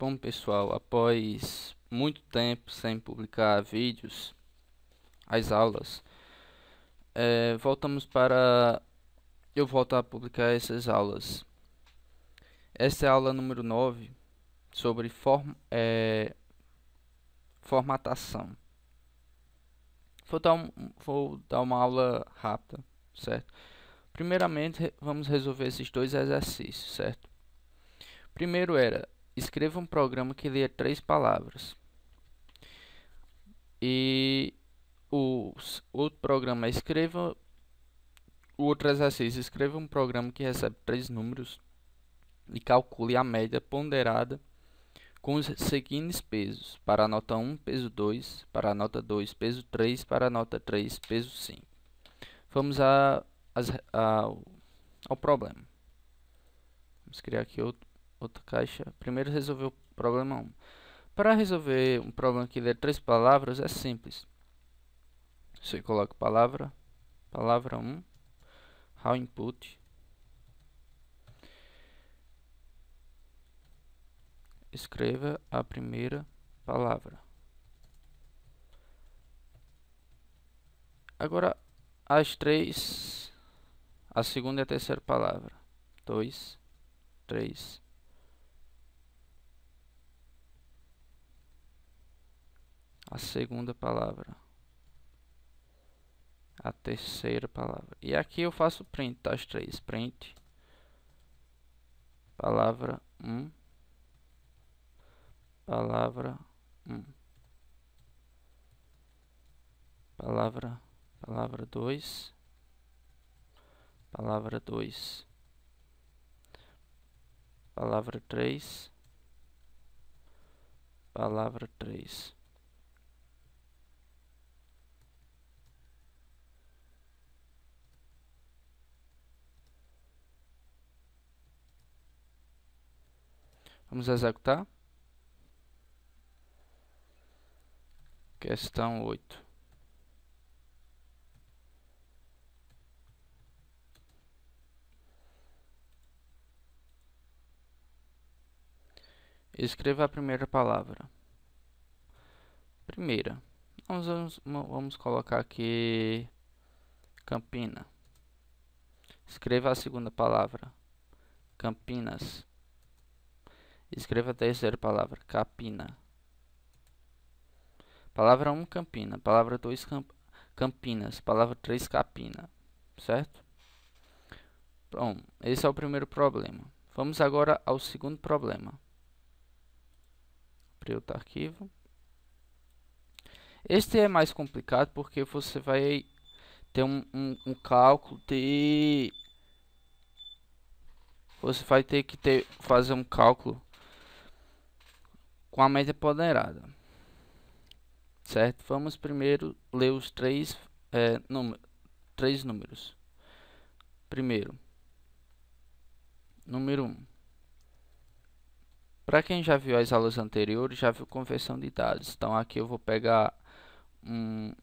Bom, pessoal, após muito tempo sem publicar vídeos, as aulas, voltamos para... Eu volto a publicar essas aulas. Esta é a aula número 9 sobre formatação. Vou dar uma aula rápida, certo? Primeiramente, vamos resolver esses dois exercícios, certo? Primeiro era, escreva um programa que leia 3 palavras. E o outro programa, o outro exercício, escreva um programa que recebe 3 números e calcule a média ponderada com os seguintes pesos: para a nota 1, peso 2, para a nota 2, peso 3, para a nota 3, peso 5. Vamos ao problema. Vamos criar aqui outra caixa. Primeiro resolver o problema 1. Para resolver um problema que lê 3 palavras é simples. Você coloca palavra 1, how input, escreva a primeira palavra. Agora as 3, a segunda e a terceira palavra. 2, 3. A segunda palavra. A terceira palavra. E aqui eu faço print das 3. Print palavra 1, palavra 1, palavra 2, palavra 2, palavra 3, palavra 3. Vamos executar. Questão 8. Escreva a primeira palavra. Primeira. Vamos colocar aqui Campina. Escreva a segunda palavra. Campinas. Escreva a terceira palavra. Capina. Palavra 1, Campina. Palavra 2, Campinas. Palavra 3, Capina. Certo? Bom, esse é o primeiro problema. Vamos agora ao segundo problema. Abrir outro arquivo. Este é mais complicado porque você vai ter um cálculo de... Você vai ter que fazer um cálculo com a média ponderada. Certo? Vamos primeiro ler os 3 números. Primeiro, número 1. Para quem já viu as aulas anteriores, já viu conversão de dados. Então aqui eu vou pegar um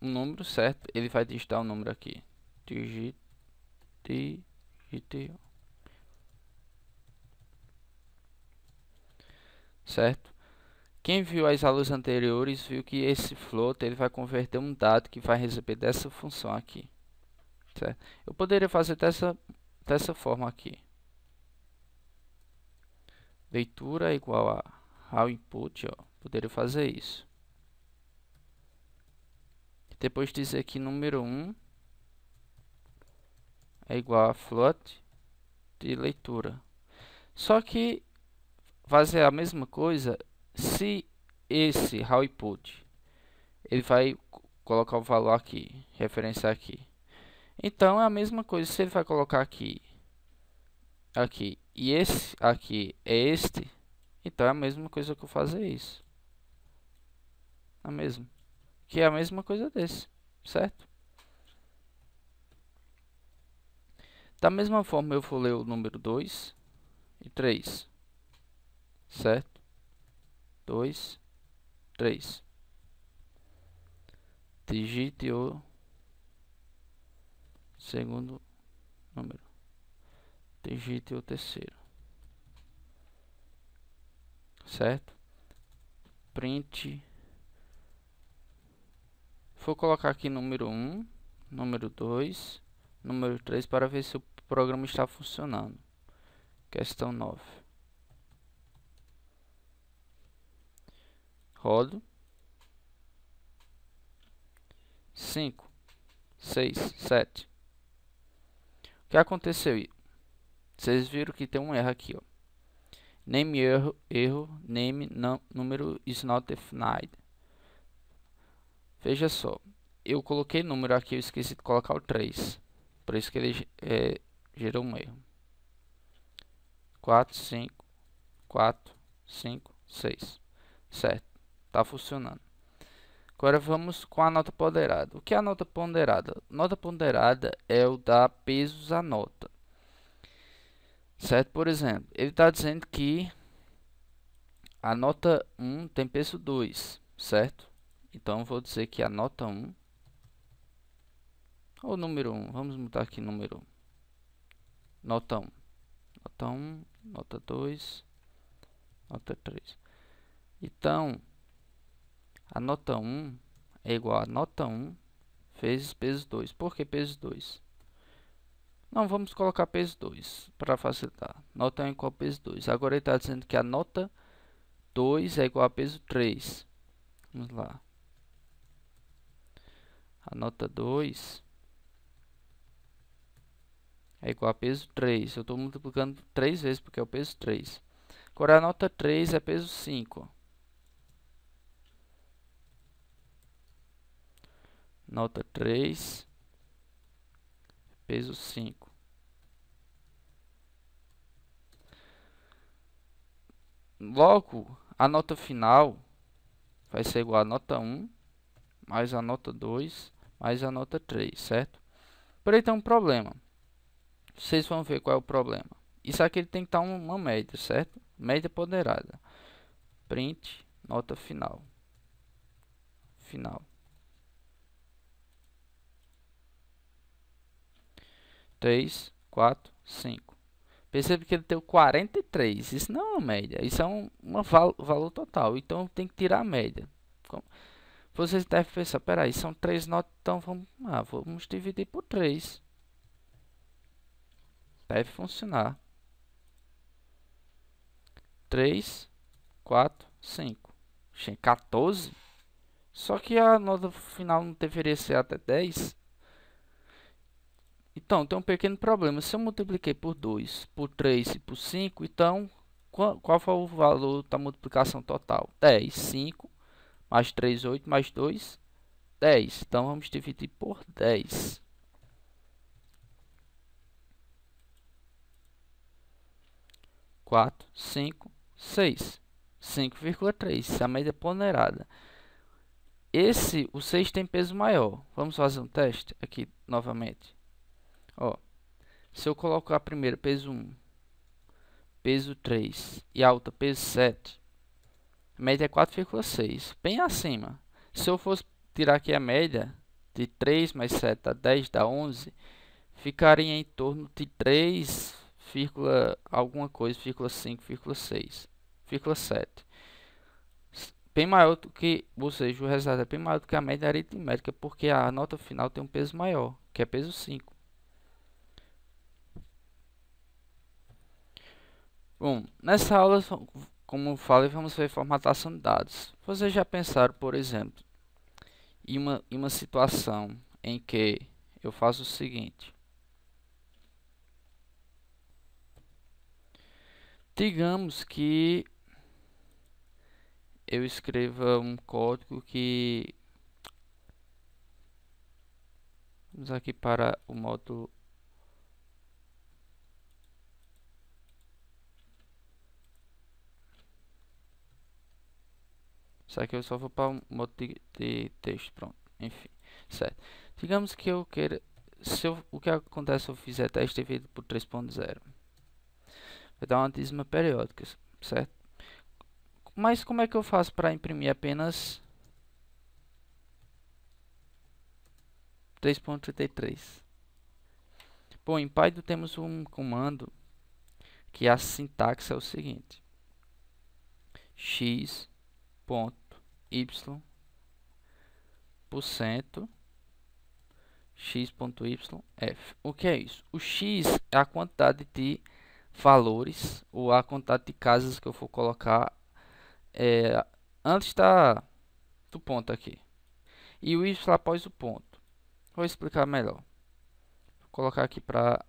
número, certo? Ele vai digitar o número aqui. Digite. Certo? Quem viu as aulas anteriores viu que esse float ele vai converter um dado que vai receber dessa função aqui. Certo? Eu poderia fazer dessa forma aqui. Leitura igual a how input, ó. Poderia fazer isso. Depois dizer que número 1 é igual a float de leitura. Só que fazer a mesma coisa se esse how input ele vai colocar o valor aqui, referência aqui. Então é a mesma coisa se ele vai colocar aqui e esse aqui é este, então é a mesma coisa que eu fazer isso. A mesma. Que é a mesma coisa desse, certo? Da mesma forma eu vou ler o número 2 e 3, certo? 2, 3. Digite o segundo número. Digite o terceiro. certo? Print. Vou colocar aqui número 1, número 2, número 3 para ver se o programa está funcionando. Questão 9. Rodo. 5, 6, 7. O que aconteceu? Vocês viram que tem um erro aqui, ó. Name erro, name não, número is not defined. Veja só, eu coloquei número aqui, eu esqueci de colocar o 3. Por isso que ele gerou um erro. 4, 5, 4, 5, 6. Certo, está funcionando. Agora vamos com a nota ponderada. O que é a nota ponderada? Nota ponderada é o dar pesos à nota. Certo? Por exemplo, ele está dizendo que a nota 1 tem peso 2, certo? Então, eu vou dizer que a nota 1, ou número 1, vamos mudar aqui número 1. Nota 1, nota 1, nota 2, nota 3. Então, a nota 1 é igual a nota 1 vezes peso 2. Por que peso 2? Não, vamos colocar peso 2 para facilitar. Nota 1 é igual a peso 2. Agora ele está dizendo que a nota 2 é igual a peso 3. Vamos lá. A nota 2 é igual a peso 3. Eu estou multiplicando 3 vezes porque é o peso 3. Agora a nota 3 é peso 5. Nota 3, peso 5. Logo, a nota final vai ser igual a nota 1 mais a nota 2 mais a nota 3, certo? Porém, tem um problema. Vocês vão ver qual é o problema. Isso aqui tem que estar uma média, certo? Média ponderada. Print, nota final. Final. 3, 4, 5. Percebe que ele tem 43. Isso não é uma média. Isso é um valor total. Então, tem que tirar a média. Vocês devem pensar, peraí, são 3 notas, então vamos dividir por 3. Deve funcionar. 3, 4, 5. 14? Só que a nota final não deveria ser até 10. Então, tem um pequeno problema. Se eu multipliquei por 2, por 3 e por 5, então, qual foi o valor da multiplicação total? 10. 5, mais 3, 8, mais 2, 10. Então, vamos dividir por 10. 4, 5, 6. 5,3. A média ponderada. O 6 tem peso maior. Vamos fazer um teste aqui novamente. Ó, se eu colocar primeiro peso 1, peso 3 e a outra peso 7, a média é 4,6, bem acima. Se eu fosse tirar aqui a média de 3 mais 7 dá 10, dá 11, ficaria em torno de 3, alguma coisa, 5,6, 7. Bem maior do que, ou seja, o resultado é bem maior do que a média aritmética, porque a nota final tem um peso maior, que é peso 5. Bom, nessa aula, como eu falei, vamos ver formatação de dados. Vocês já pensaram, por exemplo, em uma situação em que eu faço o seguinte. Digamos que eu escreva um código que... Vamos aqui para o módulo... Isso aqui eu só vou para o modo de texto, pronto, enfim, certo. Digamos que eu queira, o que acontece se eu fizer teste dividido por 3.0? Vai dar uma dízima periódica, certo? Mas como é que eu faço para imprimir apenas 3.33? Bom, em Python temos um comando que a sintaxe é o seguinte. x ponto y por cento x.y f. O que é isso? O x é a quantidade de valores ou a quantidade de casas que eu for colocar antes do ponto aqui. E o y após o ponto. Vou explicar melhor. Vou colocar aqui para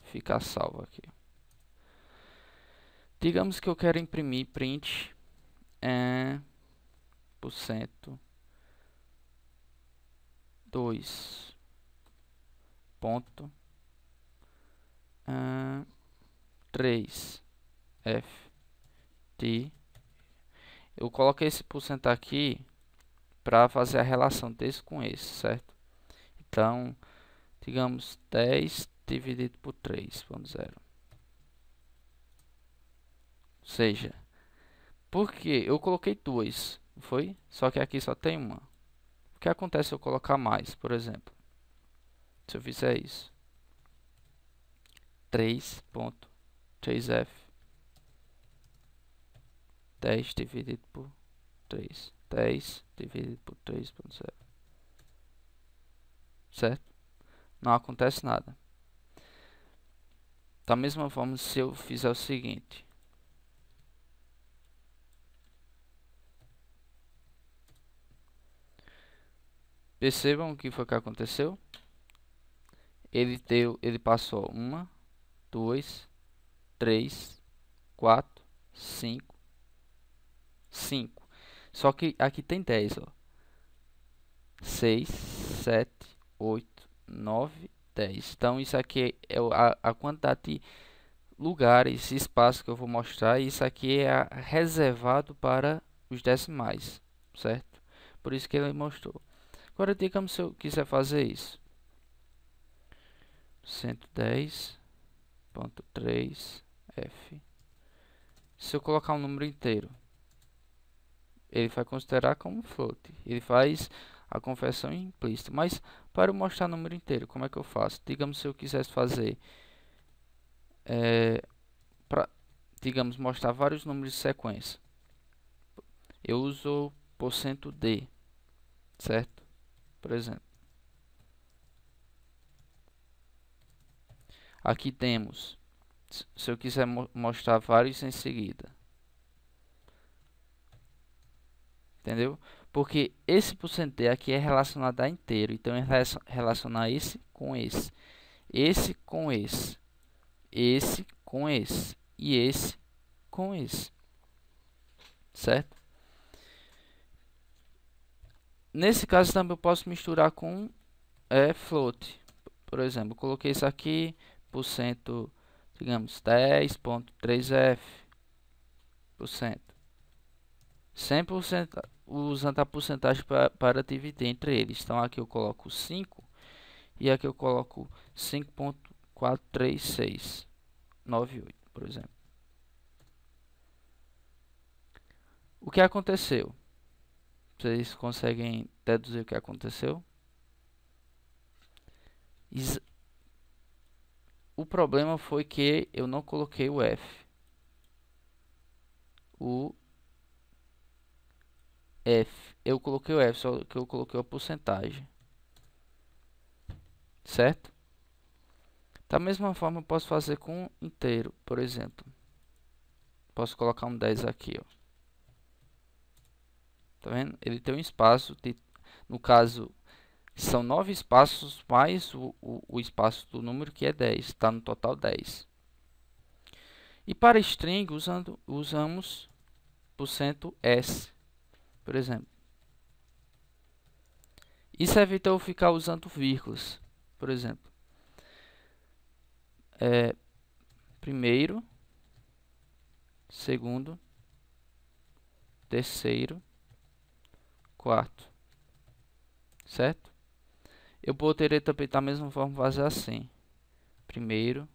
ficar salvo aqui. Digamos que eu quero imprimir print por cento 2 ponto 3 f t. Eu coloquei esse porcento aqui para fazer a relação desse com esse, certo? Então, digamos 10 dividido por 3.0. Ou seja, porque eu coloquei 2, não foi? Só que aqui só tem uma. O que acontece se eu colocar mais, por exemplo? Se eu fizer isso. 3.3f 10 dividido por 3. 10 dividido por 3.0. Certo? Não acontece nada. Da mesma forma, se eu fizer o seguinte. Percebam o que foi que aconteceu. Ele passou 1, 2, 3, 4, 5, 5. Só que aqui tem 10, ó. 6, 7, 8, 9, 10. Então isso aqui é a quantidade de lugares, espaço que eu vou mostrar. E isso aqui é reservado para os decimais, certo? Por isso que ele mostrou. Agora digamos se eu quiser fazer isso. 110.3 f. Se eu colocar um número inteiro, ele vai considerar como float. Ele faz a conversão implícita. Mas para eu mostrar número inteiro, como é que eu faço? Digamos se eu quisesse fazer para, digamos, mostrar vários números de sequência. Eu uso %d, certo? Por exemplo. Aqui temos, se eu quiser mostrar vários em seguida. Entendeu? Porque esse %d aqui é relacionado a inteiro. Então, é relacionar esse com esse. Esse com esse. Esse com esse. E esse com esse. Certo? Nesse caso, também eu posso misturar com float. Por exemplo, eu coloquei isso aqui, %, digamos, 10.3f%. 100% usando a porcentagem para dividir entre eles. Então aqui eu coloco 5 e aqui eu coloco 5.43698, por exemplo. O que aconteceu? Vocês conseguem deduzir o que aconteceu? O problema foi que eu não coloquei o F. Eu coloquei o F, só que eu coloquei a porcentagem. Certo? Da mesma forma, eu posso fazer com inteiro, por exemplo. Posso colocar um 10 aqui, ó. Tá vendo? Ele tem um espaço, no caso, são 9 espaços mais o espaço do número que é 10. Está no total 10. E para string, usamos %s, por exemplo. Isso evita eu ficar usando vírgulas, por exemplo. Primeiro, segundo, terceiro, quarto, certo? Eu poderia também da mesma forma fazer assim: primeiro,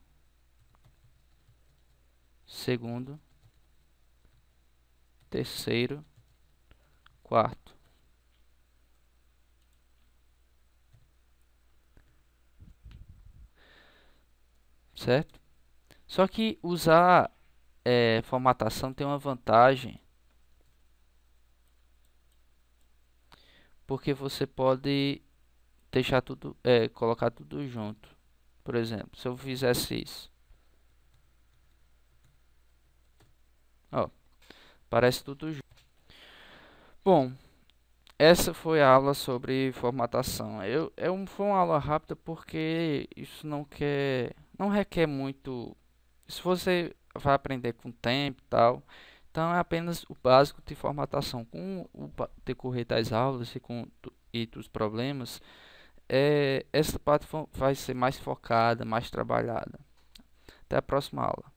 segundo, terceiro, quarto. Certo? Só que usar formatação tem uma vantagem, porque você pode deixar tudo, colocar tudo junto. Por exemplo, se eu fizesse isso, ó, parece tudo junto. Bom, essa foi a aula sobre formatação. Foi uma aula rápida porque isso não requer muito. Se você vai aprender com o tempo e tal, então é apenas o básico de formatação. Com o decorrer das aulas e dos problemas, essa parte vai ser mais focada, mais trabalhada. Até a próxima aula.